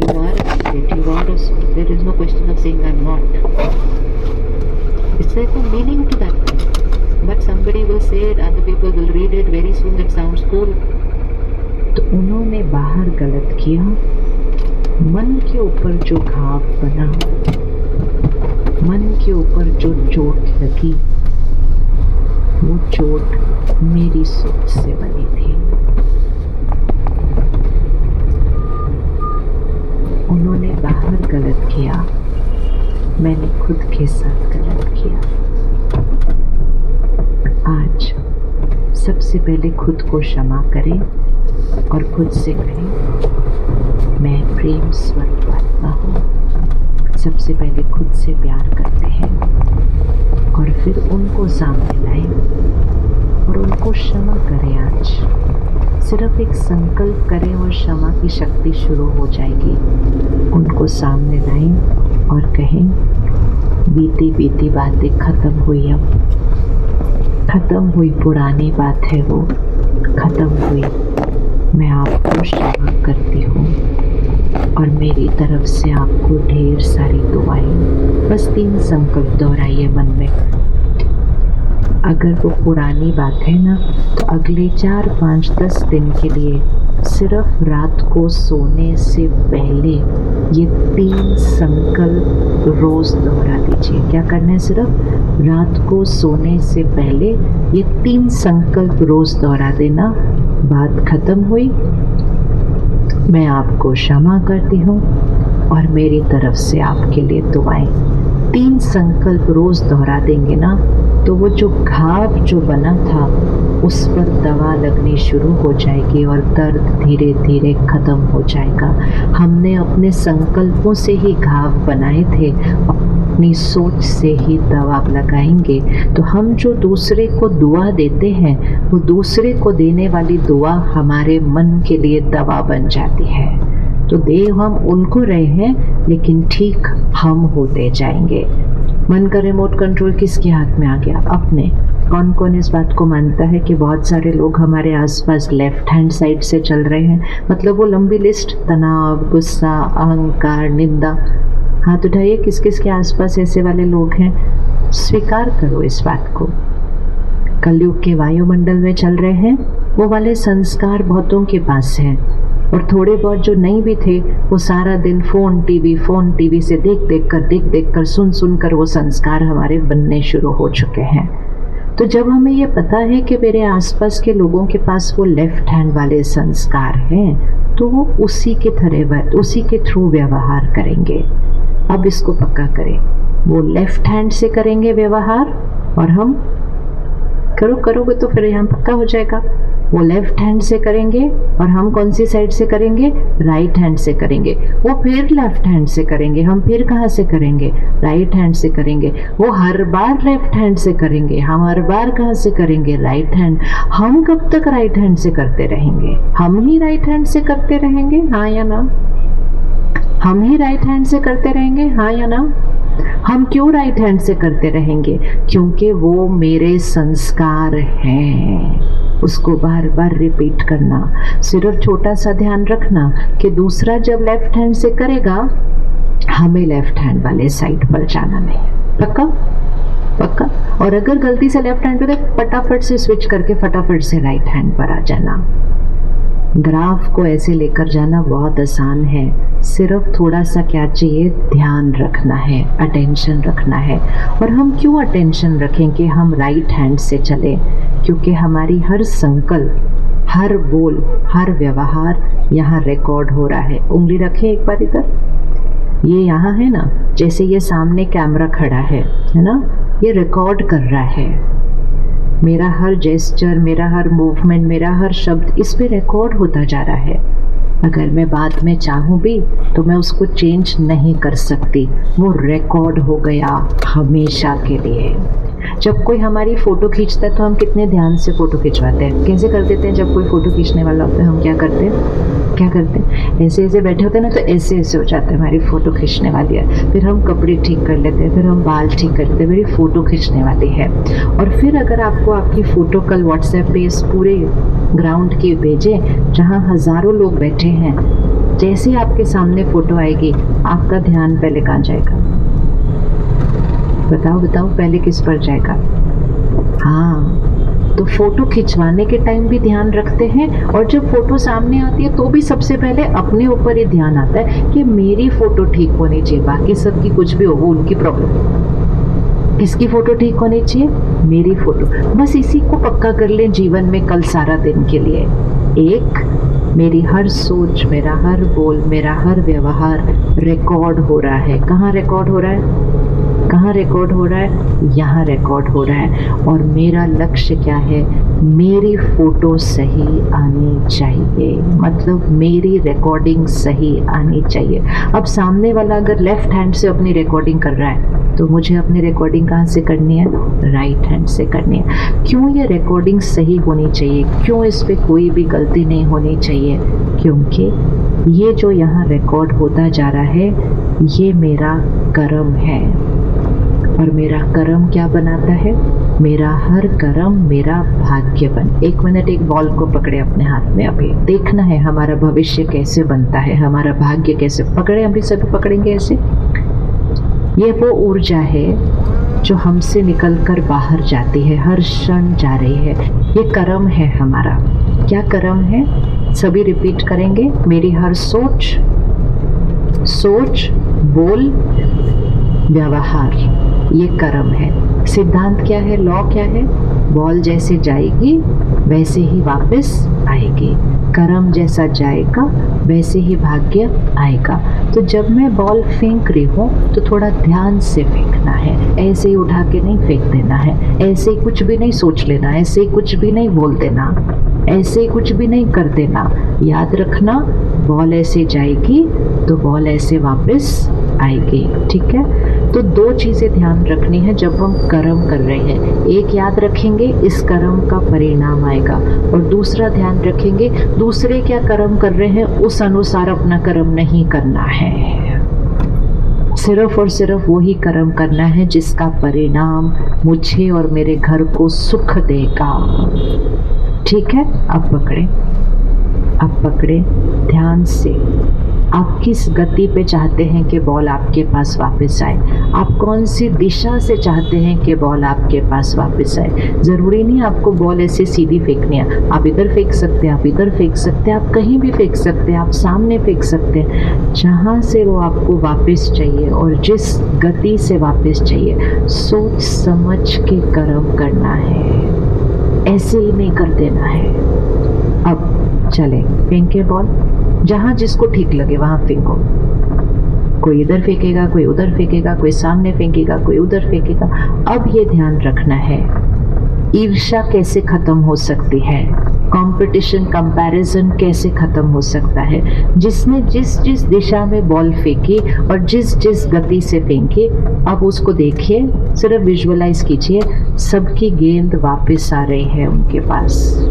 You are a spirit, you are a soul. There is no question of saying I'm not. It's like a meaning to that thing. But somebody will say it, other people will read it, very soon it sounds cool. तो उन्होंने बाहर गलत किया, मन के ऊपर जो घाव बना, मन के ऊपर जो चोट लगी, वो चोट मेरी सोच से बनी थी। उन्होंने बाहर गलत किया, मैंने खुद के साथ गलत किया। आज सबसे पहले खुद को क्षमा करें और खुद से कहें मैं प्रेम स्वरूप आत्मा हूँ। सबसे पहले खुद से प्यार करते हैं और फिर उनको सामने लाएं और उनको क्षमा करें। आज सिर्फ एक संकल्प करें और क्षमा की शक्ति शुरू हो जाएगी। उनको सामने लाएं और कहें बीती बीती बातें खत्म हुई, अब खत्म हुई, पुरानी बात है वो खत्म हुई। मैं आपको क्षमा करती हूँ और मेरी तरफ से आपको ढेर सारी दुआएं। बस 3 संकल्प दोहराइए मन में। अगर वो पुरानी बात है ना, तो अगले 4, 5, 10 दिन के लिए सिर्फ रात को सोने से पहले ये 3 संकल्प रोज दोहरा दीजिए। क्या करना है? सिर्फ रात को सोने से पहले ये 3 संकल्प रोज दोहरा देना। बात खत्म हुई, मैं आपको क्षमा करती हूँ और मेरी तरफ से आपके लिए दुआएं। 3 संकल्प रोज दोहरा देंगे ना, तो वो जो घाव जो बना था उस पर दवा लगनी शुरू हो जाएगी और दर्द धीरे धीरे खत्म हो जाएगा। हमने अपने संकल्पों से ही घाव बनाए थे, अपनी सोच से ही दवा लगाएंगे। तो हम जो दूसरे को दुआ देते हैं, वो दूसरे को देने वाली दुआ हमारे मन के लिए दवा बन जाती है। तो दे हम उनको रहे हैं, लेकिन ठीक हम होते जाएंगे। मन का रिमोट कंट्रोल किसके हाथ में आ गया? अपने। कौन कौन इस बात को मानता है कि बहुत सारे लोग हमारे आसपास लेफ्ट हैंड साइड से चल रहे हैं? मतलब वो लंबी लिस्ट, तनाव, गुस्सा, अहंकार, निंदा। हाथ उठाइए किस किस के आसपास ऐसे वाले लोग हैं। स्वीकार करो इस बात को। कलयुग के वायुमंडल में चल रहे हैं, वो वाले संस्कार बहुतों के पास हैं। और थोड़े बहुत जो नहीं भी थे, वो सारा दिन फ़ोन टीवी से देख देख कर सुन कर वो संस्कार हमारे बनने शुरू हो चुके हैं। तो जब हमें ये पता है कि मेरे आसपास के लोगों के पास वो लेफ्ट हैंड वाले संस्कार हैं, तो वो उसी के थ्रू व्यवहार करेंगे। अब इसको पक्का करें, वो लेफ्ट हैंड से करेंगे व्यवहार और हम करोगे तो फिर यहाँ पक्का हो जाएगा। वो लेफ्ट हैंड से करेंगे और हम कौन सी साइड से करेंगे? राइट हैंड से करेंगे। वो फिर लेफ्ट हैंड से करेंगे, हम फिर कहाँ से करेंगे? राइट हैंड से करेंगे। वो हर बार लेफ्ट हैंड से करेंगे, हम हर बार कहाँ से करेंगे? Right hand. हम कब तक राइट हैंड से करते रहेंगे? हम ही राइट हैंड से करते रहेंगे, हाँ या ना? हम ही राइट हैंड से करते रहेंगे, हाँ या ना? हम क्यों राइट हैंड से करते रहेंगे? क्योंकि वो मेरे संस्कार हैं। उसको बार बार रिपीट करना। सिर्फ छोटा सा ध्यान रखना कि दूसरा जब लेफ्ट हैंड से करेगा, हमें लेफ्ट हैंड वाले साइड पर जाना नहीं। पक्का? पक्का। और अगर गलती से लेफ्ट हैंड पे, फटाफट से स्विच करके फटाफट से राइट हैंड पर आ जाना। ग्राफ को ऐसे लेकर जाना बहुत आसान है। सिर्फ थोड़ा सा क्या चाहिए? ध्यान रखना है, अटेंशन रखना है। और हम क्यों अटेंशन रखें कि हम राइट हैंड से चलें? क्योंकि हमारी हर संकल्प, हर बोल, हर व्यवहार यहाँ रिकॉर्ड हो रहा है। उंगली रखें एक बार इधर, ये यहाँ है ना, जैसे ये सामने कैमरा खड़ा है ना, ये रिकॉर्ड कर रहा है। मेरा हर जेस्चर, मेरा हर मूवमेंट, मेरा हर शब्द इस पे रिकॉर्ड होता जा रहा है। अगर मैं बाद में चाहूँ भी तो मैं उसको चेंज नहीं कर सकती। वो रिकॉर्ड हो गया हमेशा के लिए। जब कोई हमारी फ़ोटो खींचता है तो हम कितने ध्यान से फ़ोटो खिंचवाते हैं। कैसे कर देते हैं? जब कोई फ़ोटो खींचने वाला होता है हम क्या करते हैं? ऐसे ऐसे बैठे होते हैं ना, तो ऐसे ऐसे हो जाता है हमारी फ़ोटो खींचने वाली है। फिर हम कपड़े ठीक कर लेते हैं, फिर हम बाल ठीक कर लेते हैं, मेरी फ़ोटो खींचने वाली है। और फिर अगर आपको आपकी फ़ोटो कल व्हाट्सएप पे इस पूरे ग्राउंड की भेजें जहाँ हज़ारों लोग बैठे हैं, जैसे ही आपके सामने फोटो आएगी आपका ध्यान पहले कहाँ जाएगा? बताओ बताओ, पहले किस पर जाएगा? हाँ, तो फोटो खिंचवाने के टाइम भी ध्यान रखते हैं, और जब फोटो सामने आती है तो भी सबसे पहले अपने ऊपर ही ध्यान आता है कि मेरी फोटो ठीक होनी चाहिए। बाकी सबकी कुछ भी हो वो उनकी प्रॉब्लम, किसकी फोटो ठीक होनी चाहिए? मेरी फोटो। बस इसी को पक्का कर लें जीवन में कल सारा दिन के लिए। एक, मेरी हर सोच, मेरा हर बोल, मेरा हर व्यवहार रिकॉर्ड हो रहा है। कहाँ रिकॉर्ड हो रहा है? कहाँ रिकॉर्ड हो रहा है? यहाँ रिकॉर्ड हो रहा है। और मेरा लक्ष्य क्या है? मेरी फोटो सही आनी चाहिए, मतलब मेरी रिकॉर्डिंग सही आनी चाहिए। अब सामने वाला अगर लेफ्ट हैंड से अपनी रिकॉर्डिंग कर रहा है तो मुझे अपनी रिकॉर्डिंग कहाँ से करनी है? राइट हैंड से करनी है। क्यों ये रिकॉर्डिंग सही होनी चाहिए? क्यों इस पे कोई भी गलती नहीं होनी चाहिए? क्योंकि ये जो यहाँ रिकॉर्ड होता जा रहा है ये मेरा कर्म है। और मेरा कर्म क्या बनाता है? मेरा हर कर्म मेरा भाग्य बन। 1 मिनट, एक बॉल को पकड़े अपने हाथ में। अभी देखना है हमारा भविष्य कैसे बनता है, हमारा भाग्य कैसे। पकड़े, अभी सभी पकड़ेंगे ऐसे। ये वो ऊर्जा है जो हमसे निकलकर बाहर जाती है, हर क्षण जा रही है। ये कर्म है हमारा। क्या कर्म है? सभी रिपीट करेंगे। मेरी हर सोच, बोल, व्यवहार, ये कर्म है। सिद्धांत क्या है? लॉ क्या है? बॉल जैसे जाएगी वैसे ही वापस आएगी। कर्म जैसा जाएगा वैसे ही भाग्य आएगा। तो जब मैं बॉल फेंक रही हूँ तो थोड़ा ध्यान से फेंकना है। ऐसे ही उठा के नहीं फेंक देना है, ऐसे ही कुछ भी नहीं सोच लेना, ऐसे ही कुछ भी नहीं बोल देना, ऐसे ही कुछ भी नहीं कर देना। याद रखना, बॉल ऐसे जाएगी तो बॉल ऐसे वापस आएगी। ठीक है? तो 2 चीज़ें ध्यान रखनी है जब हम कर्म कर रहे हैं। एक, याद रखेंगे इस कर्म का परिणाम आएगा, और दूसरा ध्यान रखेंगे दूसरे क्या कर्म कर रहे हैं उस अनुसार अपना कर्म नहीं करना है। सिर्फ और सिर्फ वही कर्म करना है जिसका परिणाम मुझे और मेरे घर को सुख देगा। ठीक है? अब पकड़े ध्यान से। आप किस गति पे चाहते हैं कि बॉल आपके पास वापस आए? आप कौन सी दिशा से चाहते हैं कि बॉल आपके पास वापस आए? ज़रूरी नहीं आपको बॉल ऐसे सीधी फेंकनी है। आप इधर फेंक सकते हैं, आप इधर फेंक सकते हैं, आप कहीं भी फेंक सकते हैं, आप सामने फेंक सकते हैं। जहाँ से वो आपको वापस चाहिए और जिस गति से वापस चाहिए, सोच समझ के कर्म करना है, ऐसे ही नहीं कर देना है। अब चले, फेंके बॉल, जहाँ जिसको ठीक लगे वहाँ फेंको। कोई इधर फेंकेगा, कोई उधर फेंकेगा, कोई सामने फेंकेगा, कोई उधर फेंकेगा। अब ये ध्यान रखना है, ईर्ष्या कैसे खत्म हो सकती है? कंपटीशन, कंपैरिजन कैसे खत्म हो सकता है? जिसने जिस जिस दिशा में बॉल फेंकी और जिस जिस गति से फेंकी, अब उसको देखिए, सिर्फ विजुअलाइज कीजिए, सबकी गेंद वापस आ रही है उनके पास।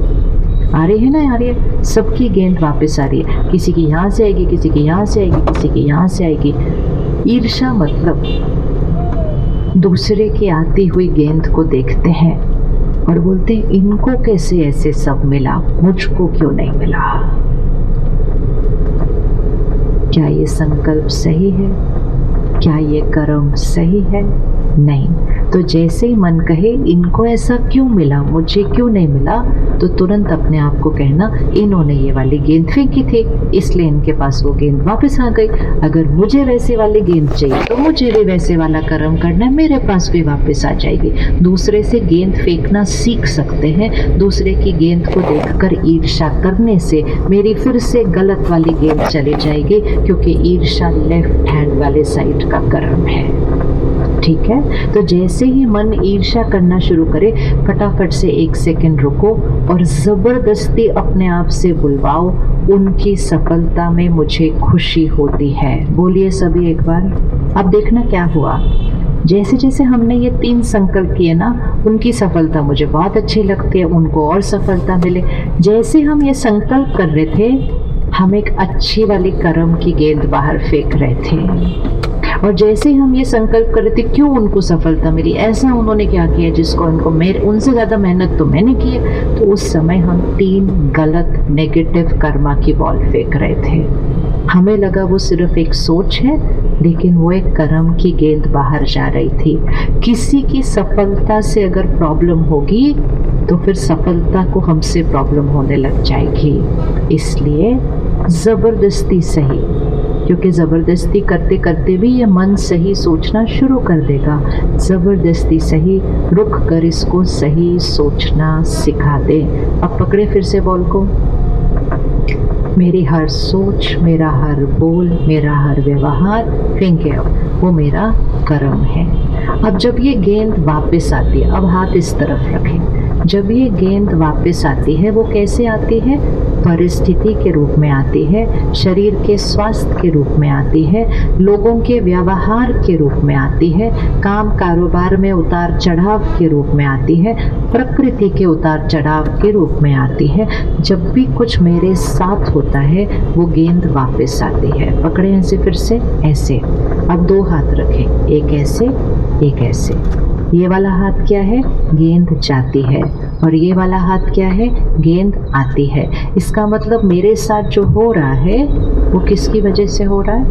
आ रही है ना? आ रही है, सबकी गेंद वापस आ रही है। किसी की यहाँ से आएगी, किसी की यहाँ से आएगी, किसी की यहाँ से आएगी। ईर्ष्या मतलब दूसरे की आती हुई गेंद को देखते हैं और बोलते हैं इनको कैसे ऐसे सब मिला, मुझको क्यों नहीं मिला? क्या ये संकल्प सही है? क्या ये कर्म सही है? नहीं। तो जैसे ही मन कहे इनको ऐसा क्यों मिला, मुझे क्यों नहीं मिला, तो तुरंत अपने आप को कहना इन्होंने ये वाली गेंद फेंकी थी इसलिए इनके पास वो गेंद वापस आ गई। अगर मुझे वैसे वाली गेंद चाहिए तो मुझे भी वैसे वाला कर्म करना है, मेरे पास भी वापस आ जाएगी। दूसरे से गेंद फेंकना सीख सकते हैं। दूसरे की गेंद को देखकर ईर्ष्या करने से मेरी फिर से गलत वाली गेंद चली जाएगी, क्योंकि ईर्ष्या लेफ्ट हैंड वाले साइड का कर्म है। ठीक है? तो जैसे ही मन ईर्ष्या करना शुरू करे, फटाफट से 1 सेकंड रुको और ज़बरदस्ती अपने आप से बुलवाओ, उनकी सफलता में मुझे खुशी होती है। बोलिए सभी एक बार। अब देखना क्या हुआ। जैसे जैसे हमने ये 3 संकल्प किए ना, उनकी सफलता मुझे बहुत अच्छी लगती है, उनको और सफलता मिले। जैसे हम ये संकल्प कर रहे थे, हम एक अच्छी वाली कर्म की गेंद बाहर फेंक रहे थे। और जैसे ही हम ये संकल्प कर रहे थे, क्यों उनको सफलता मिली, ऐसा उन्होंने क्या किया जिसको उनसे ज़्यादा मेहनत तो मैंने की है, तो उस समय हम 3 गलत नेगेटिव कर्मा की बॉल फेंक रहे थे। हमें लगा वो सिर्फ एक सोच है, लेकिन वो एक कर्म की गेंद बाहर जा रही थी। किसी की सफलता से अगर प्रॉब्लम होगी तो फिर सफलता को हमसे प्रॉब्लम होने लग जाएगी। इसलिए ज़बरदस्ती सही, क्योंकि ज़बरदस्ती करते करते भी ये मन सही सोचना शुरू कर देगा। ज़बरदस्ती सही, रुक कर इसको सही सोचना सिखा दे। अब पकड़े फिर से बॉल को। मेरी हर सोच, मेरा हर बोल, मेरा हर व्यवहार, फेंके अब, वो मेरा कर्म है। अब जब ये गेंद वापस आती है, अब हाथ इस तरफ रखें। जब ये गेंद वापस आती है, वो कैसे आती है? परिस्थिति के रूप में आती है, शरीर के स्वास्थ्य के रूप में आती है, लोगों के व्यवहार के रूप में आती है, काम कारोबार में उतार चढ़ाव के रूप में आती है, प्रकृति के उतार चढ़ाव के रूप में आती है। जब भी कुछ मेरे साथ होता है वो गेंद वापस आती है। पकड़े ऐसे फिर से, ऐसे। अब दो हाथ रखें, एक ऐसे, एक ऐसे। ये वाला हाथ क्या है? गेंद जाती है। और ये वाला हाथ क्या है? गेंद आती है। इसका मतलब मेरे साथ जो हो रहा है वो किसकी वजह से हो रहा है?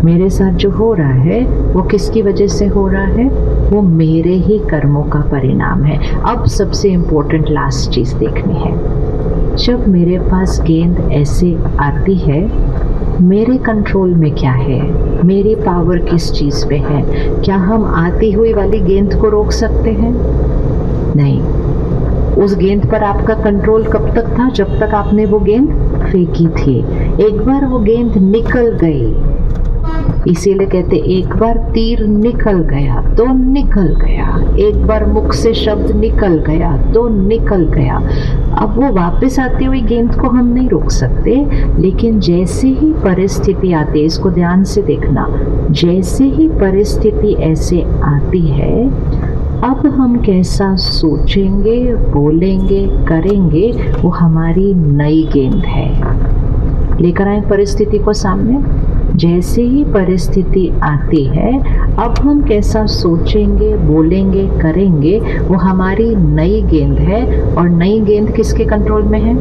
मेरे साथ जो हो रहा है वो किसकी वजह से हो रहा है? वो मेरे ही कर्मों का परिणाम है। अब सबसे इम्पोर्टेंट लास्ट चीज़ देखनी है। जब मेरे पास गेंद ऐसे आती है, मेरे कंट्रोल में क्या है? मेरी पावर किस चीज़ पे है? क्या हम आती हुई वाली गेंद को रोक सकते हैं? नहीं। उस गेंद पर आपका कंट्रोल कब तक था? जब तक आपने वो गेंद फेंकी थी। एक बार वो गेंद निकल गई, इसीलिए कहते एक बार तीर निकल गया तो निकल गया, एक बार मुख से शब्द निकल गया तो निकल गया। अब वो वापस आती हुई गेंद को हम नहीं रोक सकते, लेकिन जैसे ही परिस्थिति आती है, इसको ध्यान से देखना, जैसे ही परिस्थिति ऐसे आती है, अब हम कैसा सोचेंगे, बोलेंगे, करेंगे, वो हमारी नई गेंद है। लेकर आए परिस्थिति को सामने। जैसे ही परिस्थिति आती है, अब हम कैसा सोचेंगे, बोलेंगे, करेंगे, वो हमारी नई गेंद है। और नई गेंद किसके कंट्रोल में है?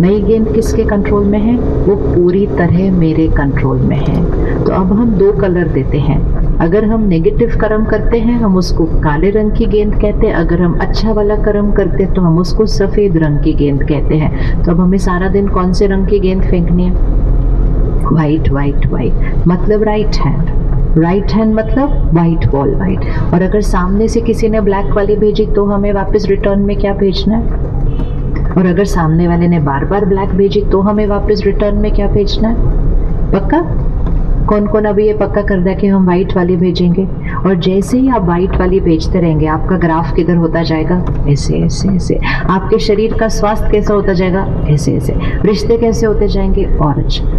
नई गेंद किसके कंट्रोल में है? वो पूरी तरह मेरे कंट्रोल में है। तो अब हम दो कलर देते हैं। अगर हम नेगेटिव कर्म करते हैं हम उसको काले रंग की गेंद कहते हैं, अगर हम अच्छा वाला कर्म करते हैं तो हम उसको सफ़ेद रंग की गेंद कहते हैं। तो अब हमें सारा दिन कौन से रंग की गेंद फेंकनी है? वाइट, वाइट, वाइट, मतलब राइट हैंड। राइट हैंड मतलब वाइट बॉल, वाइट। और अगर सामने से किसी ने ब्लैक वाली भेजी तो हमें वापस रिटर्न में क्या भेजना है? और अगर सामने वाले ने बार बार ब्लैक भेजी तो हमें वापस रिटर्न में क्या भेजना है? पक्का? कौन कौन अभी ये पक्का कर दिया कि हम वाइट वाली भेजेंगे? और जैसे ही आप वाइट वाली भेजते रहेंगे, आपका ग्राफ किधर होता जाएगा? ऐसे ऐसे ऐसे। आपके शरीर का स्वास्थ्य कैसा होता जाएगा? ऐसे ऐसे। रिश्ते कैसे होते जाएंगे? और अच्छा।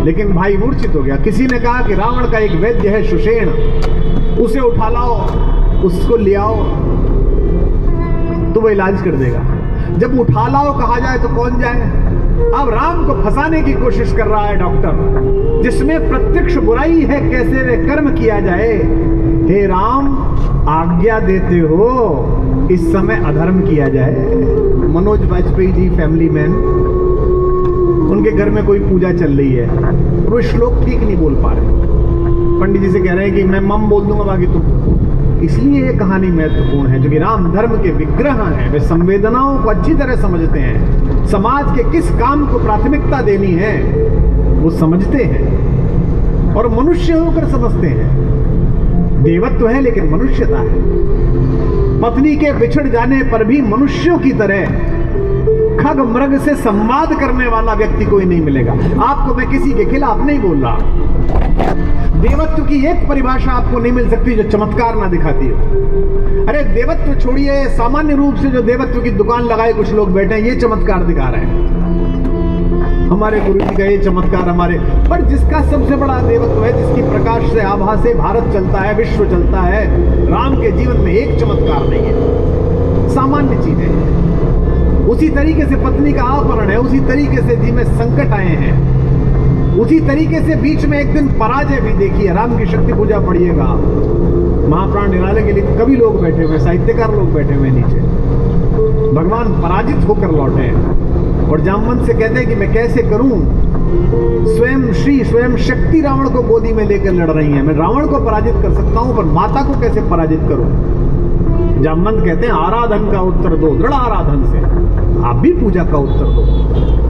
लेकिन भाई मूर्छित हो गया। किसी ने कहा कि रावण का एक वैद्य है सुषेण, उसे उठा लाओ, उसको ले आओ तो वो इलाज कर देगा। जब उठा लाओ कहा जाए तो कौन जाए? अब राम को फंसाने की कोशिश कर रहा है डॉक्टर, जिसमें प्रत्यक्ष बुराई है, कैसे वे कर्म किया जाए। हे राम, आज्ञा देते हो इस समय अधर्म किया जाए। मनोज वाजपेयी जी फैमिली मैन, उनके घर में कोई पूजा चल रही है, वो श्लोक ठीक नहीं बोल पा रहे। पंडित जी से कह रहे हैं कि मैं मम बोल दूंगा बाकी तुम। इसलिए ये कहानी महत्वपूर्ण है, जो कि राम धर्म के विग्रह हैं। वे संवेदनाओं को अच्छी तरह समझते हैं, समाज के किस काम को प्राथमिकता देनी है वो समझते हैं, और मनुष्य होकर समझते हैं। देवत्व है लेकिन मनुष्यता है। पत्नी के बिछड़ जाने पर भी मनुष्यों की तरह खग मृग से संवाद करने वाला व्यक्ति कोई नहीं मिलेगा। आपको मैं किसी के खिलाफ नहीं बोल रहा। देवत्व की एक परिभाषा आपको नहीं मिल सकती जो चमत्कार ना दिखाती हो। अरे देवत्व छोड़िए, सामान्य रूप से जो देवत्व की दुकान लगाए कुछ लोग बैठे हैं, ये चमत्कार दिखा रहे हैं। हमारे गुरु जी का ये चमत्कार हमारे, पर जिसका सबसे बड़ा देवत्व है, जिसकी प्रकाश से आभा से भारत चलता है, विश्व चलता है, राम के जीवन में एक चमत्कार नहीं है, सामान्य चीज है। उसी तरीके से पत्नी का अपहरण है, उसी तरीके से जी में संकट आए हैं, उसी तरीके से बीच में एक दिन पराजय भी देखिए। राम की शक्ति पूजा पढ़िएगा, महाप्राण निराले के लिए कवि लोग बैठे हुए, साहित्यकार लोग बैठे हुए नीचे। भगवान पराजित होकर लौटे और जामवंत से कहते हैं कि मैं कैसे करूं, स्वयं शक्ति रावण को गोदी में लेकर लड़ रही है। मैं रावण को पराजित कर सकता हूं, पर माता को कैसे पराजित करूं। जामवंत कहते हैं आराधन का उत्तर दो, दृढ़ आराधन से आप भी पूजा का उत्तर दो।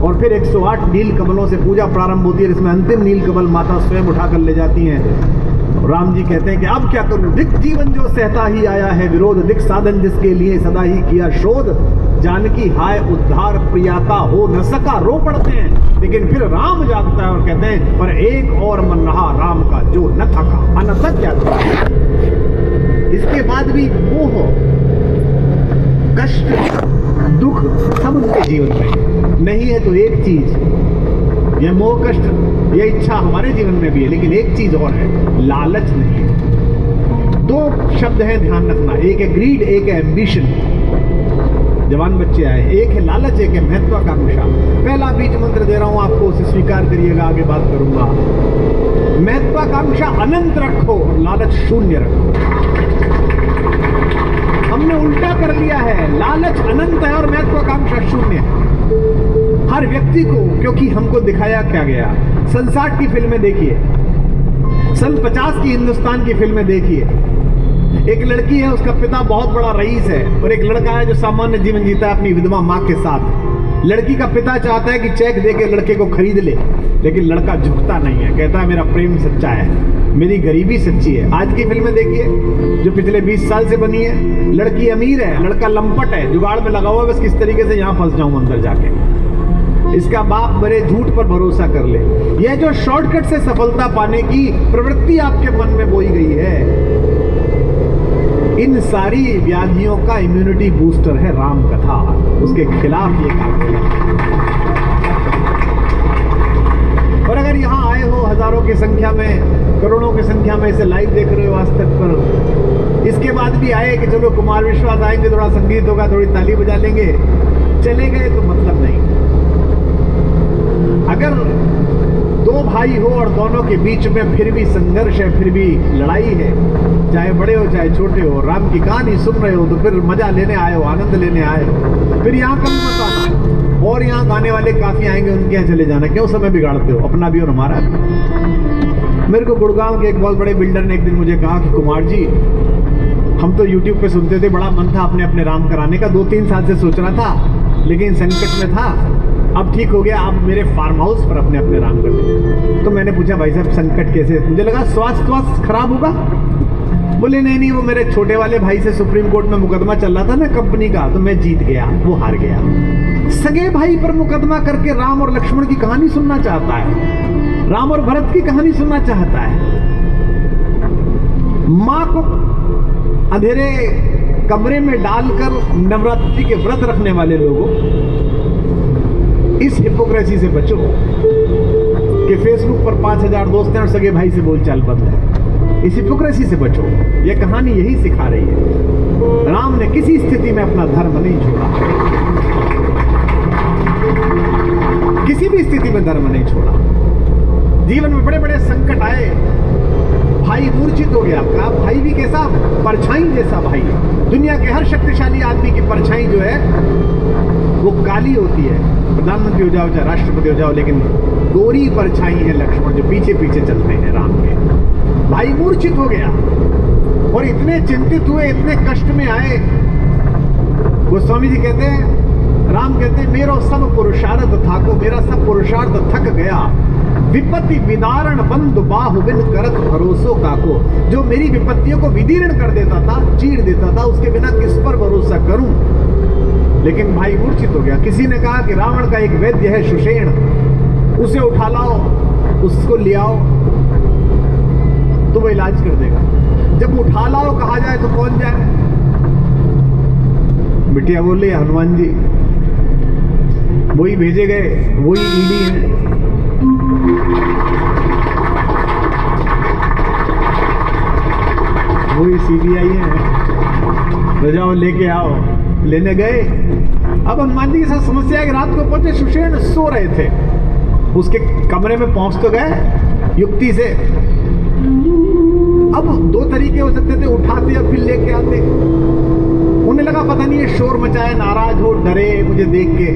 और फिर 108 नील कमलों से पूजा प्रारंभ होती है, इसमें अंतिम नील कमल माता स्वयं उठाकर ले जाती हैं। राम जी कहते हैं कि अब क्या करूं, दिक जीवन जो सहता ही आया है विरोध, दिक साधन जिसके लिए सदा ही किया शोध, जानकी हाय उद्धार प्रियाता हो न सका, रो पड़ते हैं। लेकिन फिर राम जागता है और कहते हैं पर एक और मन रहा राम का जो न थका, अनथक क्या था। इसके बाद भी मोह, कष्ट, दुख सब उनके जीवन में नहीं है। तो एक चीज, यह मोह कष्ट, यह इच्छा हमारे जीवन में भी है, लेकिन एक चीज और है, लालच नहीं है। दो शब्द हैं ध्यान रखना, एक है ग्रीड, एक है एम्बिशन। जवान बच्चे आए, एक है लालच, एक है महत्वाकांक्षा। पहला बीज मंत्र दे रहा हूं आपको, उसे स्वीकार करिएगा, आगे बात करूंगा। महत्वाकांक्षा अनंत रखो और लालच शून्य रखो। हमने उल्टा कर लिया है, लालच अनंत है और महत्वाकांक्षा शून्य है हर व्यक्ति को, क्योंकि हमको दिखाया क्या गया। सन 60 की फिल्में देखिए, सन 50 की हिंदुस्तान की फिल्में देखिए। एक लड़की है, उसका पिता बहुत बड़ा रईस है, और एक लड़का है जो सामान्य जीवन जीता है अपनी विधवा माँ के साथ। लड़की का पिता चाहता है कि चेक देके लड़के को खरीद ले, लेकिन लड़का झुकता नहीं है, कहता है मेरा प्रेम सच्चा है, मेरी गरीबी सच्ची है। आज की फिल्में देखिए जो पिछले 20 साल से बनी है, लड़की अमीर है, लड़का लंपट है, जुगाड़ में लगा हुआ, बस किस तरीके से यहाँ फंस जाऊं अंदर जाके। इसका बाप बड़े झूठ पर भरोसा कर ले। यह जो शॉर्टकट से सफलता पाने की प्रवृत्ति आपके मन में बोई गई है, इन सारी व्याधियों का इम्यूनिटी बूस्टर है राम कथा, उसके खिलाफ ये काम करें। और अगर यहाँ आए हो हजारों की संख्या में, करोड़ों की संख्या में इसे लाइव देख रहे हो आज तक पर, इसके बाद भी आए कि चलो कुमार विश्वास आएंगे, थोड़ा संगीत होगा, थोड़ी ताली बजा लेंगे, चले गए तो मतलब नहीं। अगर दो भाई हो और दोनों के बीच में फिर भी संघर्ष है, फिर भी लड़ाई है, चाहे बड़े हो चाहे छोटे हो, राम की कहानी सुन रहे हो तो फिर मजा लेने आए हो, आनंद लेने आए हो, फिर यहाँ कम मत आना। और यहाँ गाने वाले काफी आएंगे, उनके यहाँ चले जाना, क्यों समय बिगाड़ते हो अपना भी और हमारा भी। मेरे को गुड़गांव के एक बहुत बड़े बिल्डर ने एक दिन मुझे कहा कि कुमार जी, हम तो यूट्यूब पे सुनते थे, बड़ा मन था अपने अपने राम कराने का, 2-3 साल से सोच रहा था, लेकिन संकट में था, अब ठीक हो गया, अब मेरे फार्म हाउस पर अपने अपने राम करते। तो मैंने पूछा भाई साहब संकट कैसे, मुझे लगा स्वास्थ्य खराब होगा। बोले नहीं, वो मेरे छोटे वाले भाई से सुप्रीम कोर्ट में मुकदमा चल रहा था ना कंपनी का, तो मैं जीत गया, वो हार गया। सगे भाई पर मुकदमा करके राम और लक्ष्मण की कहानी सुनना चाहता है, राम और भरत की कहानी सुनना चाहता है। मां को अंधेरे कमरे में डालकर नवरात्रि के व्रत रखने वाले लोगों, इस हिपोक्रेसी से बचो कि फेसबुक पर 5000 दोस्त हैं और सगे भाई से बोलचाल बंद है। इस हिपोक्रेसी से बचो, यह कहानी यही सिखा रही है। राम ने किसी स्थिति में अपना धर्म नहीं छोड़ा, किसी भी स्थिति में धर्म नहीं छोड़ा। जीवन में बड़े बड़े संकट आए, भाई मूर्छित हो गया, कहा भाई भी कैसा, परछाई जैसा भाई। दुनिया के हर शक्तिशाली आदमी की परछाई जो है वो काली होती है, प्रधानमंत्री हो जाओ चाहे राष्ट्रपति हो जाओ, लेकिन गोरी परछाई है लक्ष्मण जो पीछे पीछे चलते हैं राम के। भाई मूर्छित हो गया और इतने चिंतित हुए, इतने कष्ट में आए। गोस्वामी जी कहते हैं, राम कहते हैं, मेरो सब पुरुषार्थ थाको, मेरा सब पुरुषार्थ थक गया, विपत्ति विदारण बंधु बाहुबिन करत भरोसो काको। जो मेरी विपत्तियों को विदीर्ण कर देता था, चीर देता था, उसके बिना किस पर भरोसा करूं। लेकिन भाई मूर्छित हो गया। किसी ने कहा कि रावण का एक वैद्य है सुषेण, उसे उठा लाओ, उसको ले आओ तो वो इलाज कर देगा। जब उठा लाओ कहा जाए तो कौन जाए? बिटिया बोले हनुमान जी, वही भेजे गए, वही ईडी है। वही सीबीआई है, तो जाओ लेके आओ। लेने गए। अब हनुमान जी के साथ समस्या है कि रात को पहुंचे, सुषेण सो रहे थे। उसके कमरे में पहुंच तो गए युक्ति से। अब दो तरीके हो सकते थे, उठाते और फिर लेके आते। उन्हें लगा पता नहीं ये शोर मचाए, नाराज हो, डरे मुझे देख के,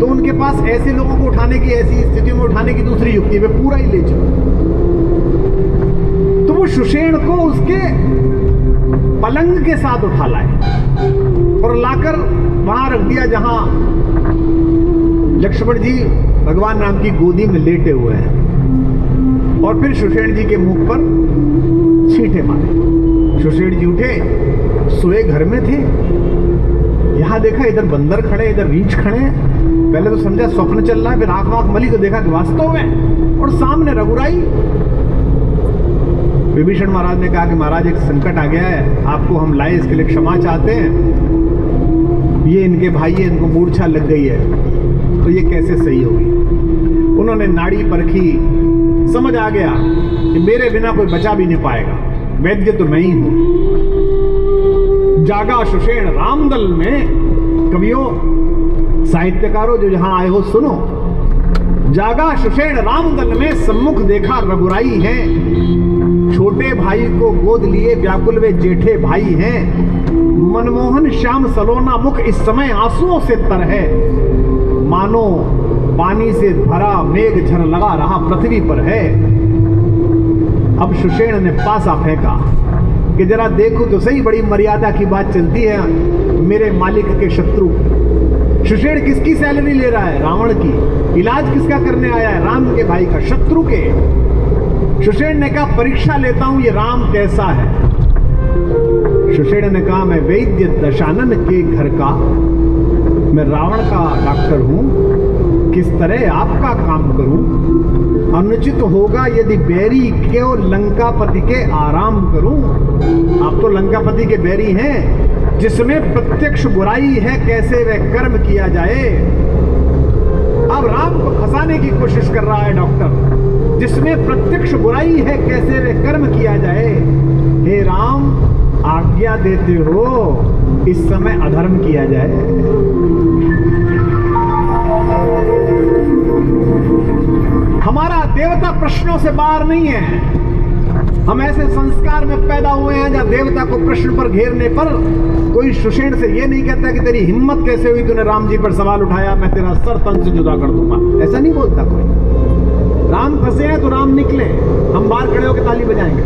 तो उनके पास ऐसे लोगों को उठाने की, ऐसी स्थिति में उठाने की दूसरी युक्ति है, पूरा ही ले चलो। तो वो सुषेण को उसके पलंग के साथ उठा लाए और लाकर वहां रख दिया जहां लक्ष्मण जी भगवान राम की गोदी में लेटे हुए हैं। और फिर सुषेण जी के मुंह पर छींटे मारे। सुषेण जी उठे, सोए घर में थे, यहां देखा इधर बंदर खड़े, इधर रीछ खड़े। पहले तो समझा स्वप्न चल रहा है, फिर आंख मली तो देखा कि वास्तव में, और सामने रघुराई। विभीषण महाराज ने कहा कि महाराज एक संकट आ गया है, आपको हम लाए, इसके लिए क्षमा चाहते हैं। ये इनके भाई है, इनको मूर्छा लग गई है, तो ये कैसे सही होगी। उन्होंने नाड़ी परखी, समझ आ गया कि मेरे बिना कोई बचा भी नहीं पाएगा, वैद्य तो मैं ही हूं। जागा सुषेण रामदल में, कवियों साहित्यकारों जो यहां आए हो सुनो। जागा सुषेण रामदल में, सम्मुख देखा रघुराई है। छोटे भाई को गोद लिए व्याकुल वे जेठे भाई हैं। मनमोहन श्याम सलोना मुख इस समय आंसुओं से तर है। मानो पानी से भरा मेघ झर लगा रहा पृथ्वी पर है। अब सुषेण ने पासा फेंका कि जरा देखो तो सही, बड़ी मर्यादा की बात चलती है मेरे मालिक के शत्रु। सुषेण किसकी सैलरी ले रहा है? रावण की। इलाज किसका करने आया है? राम के भाई का, शत्रु के। सुषेण ने कहा परीक्षा लेता हूं ये राम कैसा है। सुषेण ने कहा मैं वैद्य दशानन के घर का, मैं रावण का डॉक्टर हूं, किस तरह आपका काम करूं। अनुचित होगा यदि बैरी के लंकापति के आराम करूं। आप तो लंकापति के बैरी हैं, जिसमें प्रत्यक्ष बुराई है, कैसे वह कर्म किया जाए। अब राम को फंसाने की कोशिश कर रहा है डॉक्टर, जिसमें प्रत्यक्ष बुराई है, कैसे वह कर्म किया जाए। हे राम, आज्ञा देते हो इस समय अधर्म किया जाए। हमारा देवता प्रश्नों से बाहर नहीं है। हम ऐसे संस्कार में पैदा हुए हैं जहां देवता को प्रश्न पर घेरने पर कोई सुषेण से ये नहीं कहता कि तेरी हिम्मत कैसे हुई, तूने राम जी पर सवाल उठाया, मैं तेरा सर तन से जुदा कर दूंगा। ऐसा नहीं बोलता कोई। राम फंसे हैं तो राम निकले, हम बाहर खड़े होकर ताली बजाएंगे।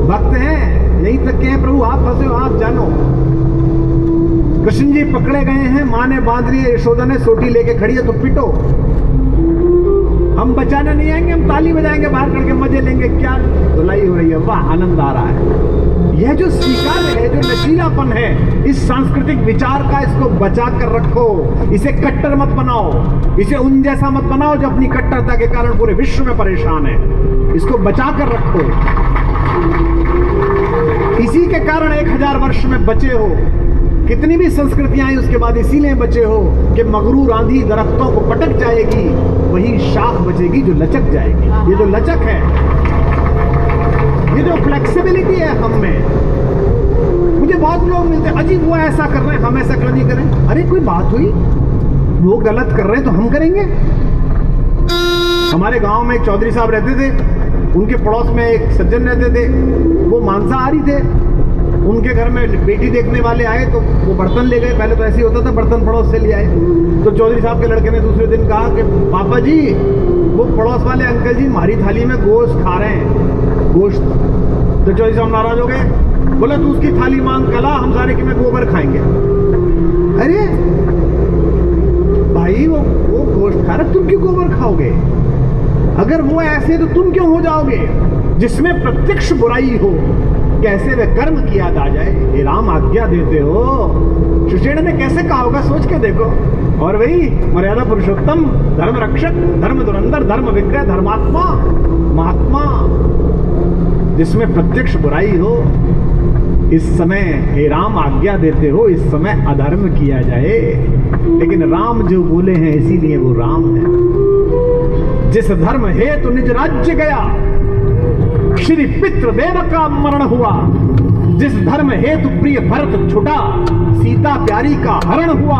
भक्त हैं, यही तक के हैं, प्रभु आप फंसे हो, आप जानो। कृष्ण जी पकड़े गए हैं, माँ ने बांध रही है, यशोदा ने सोटी लेके खड़ी है, तो पिटो। हम बचाने नहीं आएंगे, हम ताली बजाएंगे, बाहर करके मजे लेंगे। क्या धुलाई हो रही है, वाह आनंद आ रहा है। यह जो स्वीकार है, जो लचीलापन है, इस सांस्कृतिक विचार का, इसको बचा कर रखो। इसे कट्टर मत बनाओ, इसे उन जैसा मत बनाओ जो अपनी कट्टरता के कारण पूरे विश्व में परेशान है। इसको बचा कर रखो। इसी के कारण 1000 वर्ष में बचे हो। कितनी भी संस्कृतियां आई उसके बाद इसीलिए बचे हो कि मगरूर आंधी दरख्तों को पटक जाएगी, वही शाख बचेगी जो लचक जाएगी। ये जो लचक है, ये जो फ्लेक्सिबिलिटी है हम में, मुझे बहुत लोग मिलते हैं, अजीब वो ऐसा कर रहे हैं, हम ऐसा क्यों नहीं करें। अरे कोई बात हुई, वो गलत कर रहे हैं तो हम करेंगे। हमारे गांव में एक चौधरी साहब रहते थे, उनके पड़ोस में एक सज्जन रहते थे, वो मांसाहारी थे। उनके घर में बेटी देखने वाले आए तो वो बर्तन ले गए। पहले तो ऐसे ही होता था, बर्तन पड़ोस से ले आए। तो चौधरी साहब के लड़के ने दूसरे दिन कहा कि पापा जी, वो पड़ोस वाले अंकल जी हमारी थाली में गोश्त खा रहे हैं, गोश्त। तो चौधरी साहब नाराज हो गए, बोला तू उसकी थाली मांग, कला हम सारे कि मैं गोबर खाएंगे। अरे भाई, वो गोश्त खा रहा, तुम क्यों गोबर खाओगे? अगर वो ऐसे तो तुम क्यों हो जाओगे? जिसमें प्रत्यक्ष बुराई हो, कैसे वे कर्म किया जाए। हे राम, आज्ञा देते हो। सुषेण ने कैसे कहा होगा, सोच के देखो। और वही मर्यादा पुरुषोत्तम, धर्म रक्षक, धर्म धुरंधर, धर्म विग्रह, धर्मात्मा, महात्मा, जिसमें प्रत्यक्ष बुराई हो। इस समय हे राम, आज्ञा देते हो इस समय अधर्म किया जाए। लेकिन राम जो बोले हैं इसीलिए वो राम है। जिस धर्म हेतु निज राज्य गया, श्री पितृ देव का मरण हुआ। जिस धर्म हेतु प्रिय भरत छुटा, सीता प्यारी का हरण हुआ।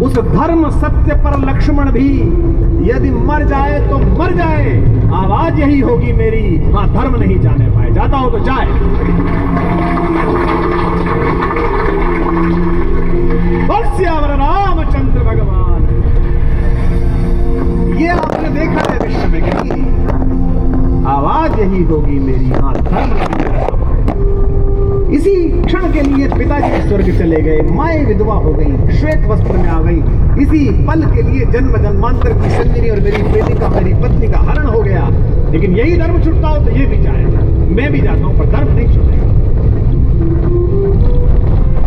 उस धर्म सत्य पर लक्ष्मण भी यदि मर जाए तो मर जाए, आवाज यही होगी मेरी, हाँ धर्म नहीं जाने पाए। जाता हो तो जाए। बोल सियावर रामचंद्र भगवान। ये आपने देखा है विश्व में कहीं, आवाज यही होगी मेरी, हाँ धर्म नहीं जाने पाए। इसी क्षण के लिए पिताजी स्वर्ग चले गए, माए विधवा हो गई, श्वेत वस्त्र में आ गई। इसी पल के लिए जन्म जन्मांतर की संगिनी और मेरी प्रेमिका, मेरी पत्नी का हरण हो गया। लेकिन यही धर्म छूटता हो तो ये भी जाएगा, मैं भी जाता हूं, पर धर्म नहीं छूटेगा।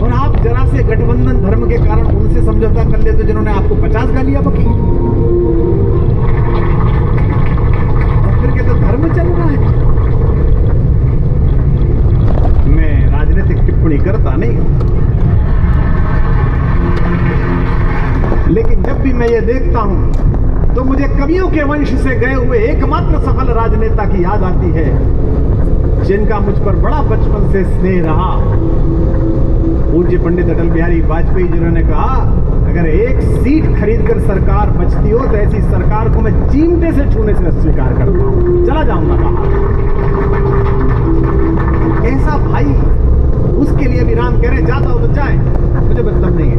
और आप जरा से गठबंधन धर्म के कारण उनसे समझौता कर लेते जिन्होंने आपको 50 गालियां बकी, और फिर कहते धर्म चल रहा है। टिप्पणी करता नहीं, लेकिन जब भी मैं ये देखता हूं तो मुझे कवियों के वंश से गए हुए एकमात्र सफल राजनेता की याद आती है, जिनका मुझ पर बड़ा बचपन से स्नेह रहा। पूज्य पंडित अटल बिहारी वाजपेयी जिन्होंने कहा, अगर एक सीट खरीदकर सरकार बचती हो तो ऐसी सरकार को मैं चिमटे से छूने से अस्वीकार करता हूं, चला जाऊंगा बाहर। ऐसा भाई, उसके लिए भी राम कह रहे जाता हो तो जाए, मुझे मतलब नहीं है,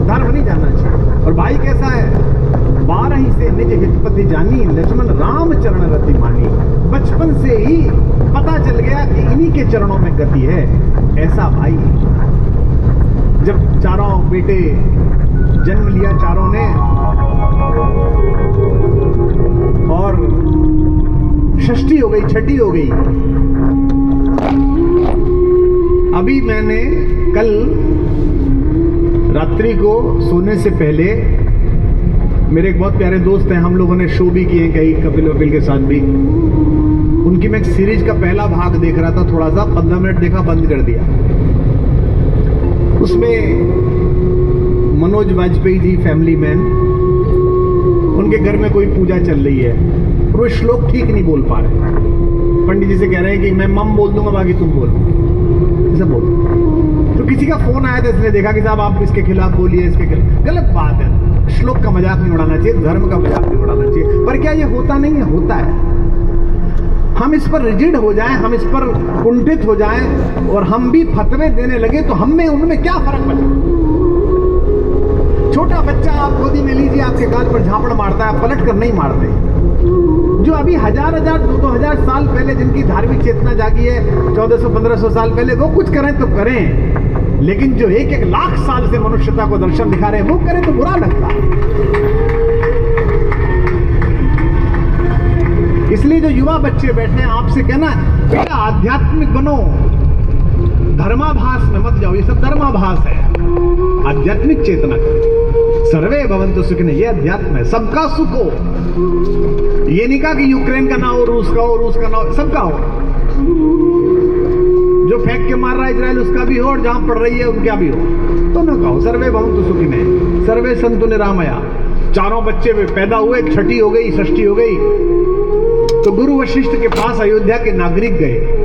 धर्म नहीं जाना चाहिए। और भाई कैसा है, 12 से निज हितपति जानी, लक्ष्मण राम चरण रति मानी। बचपन से ही पता चल गया कि इन्हीं के चरणों में गति है। ऐसा भाई, जब चारों बेटे जन्म लिया चारों ने, और षष्ठी हो गई, छठी हो गई। अभी मैंने कल रात्रि को सोने से पहले, मेरे एक बहुत प्यारे दोस्त हैं, हम लोगों ने शो भी किए कई, कपिल वपिल के साथ भी। उनकी मैं एक सीरीज का पहला भाग देख रहा था, थोड़ा सा 15 मिनट देखा, बंद कर दिया। उसमें मनोज वाजपेयी जी, फैमिली मैन, उनके घर में कोई पूजा चल रही है और वो श्लोक ठीक नहीं बोल पा रहे। पंडित जी से कह रहे हैं कि मैं मम बोल दूंगा, बाकी तुम बोलो, ऐसा बोल। तो किसी का फोन आया था, इसने देखा कि साहब आप इसके खिलाफ बोलिए, इसके खिलाफ। गलत बात है, श्लोक का मजाक नहीं उड़ाना चाहिए, धर्म का मजाक नहीं उड़ाना चाहिए। पर क्या ये होता नहीं है? होता है। हम इस पर रिजिड हो जाएं, हम इस पर कुंठित हो जाएं और हम भी फतवे देने लगे तो हम में उनमें क्या फर्क बचा? छोटा बच्चा आप गोदी में लीजिए, आपके गाल पर झापड़ मारता है, आप पलट कर नहीं मारते। जो अभी 1000 2000 साल पहले जिनकी धार्मिक चेतना जागी है, 1400-1500 साल पहले, वो कुछ करें तो करें, लेकिन जो 1-1 लाख साल से मनुष्यता को दर्शन दिखा रहे हैं वो करें तो बुरा लगता है। इसलिए जो युवा बच्चे बैठे हैं, आपसे कहना, बेटा आध्यात्मिक बनो, धर्माभास में मत जाओ। ये सब धर्माभास है, आध्यात्मिक चेतना करो। सर्वे भवन्तु सुखिनः, ये अध्यात्म है, सबका सुख हो। ये नहीं कहा कि यूक्रेन का ना हो, रूस का हो, रूस का ना हो, सबका हो। जो फेंक के मार रहा है इजराइल, उसका भी हो, और जहां पड़ रही है उनका भी हो, दोनों का हो। सर्वे भवन्तु सुखिनः, सर्वे सन्तु निरामया। चारों बच्चे पैदा हुए, छठी हो गई, षष्ठी हो गई, तो गुरु वशिष्ठ के पास अयोध्या के नागरिक गए।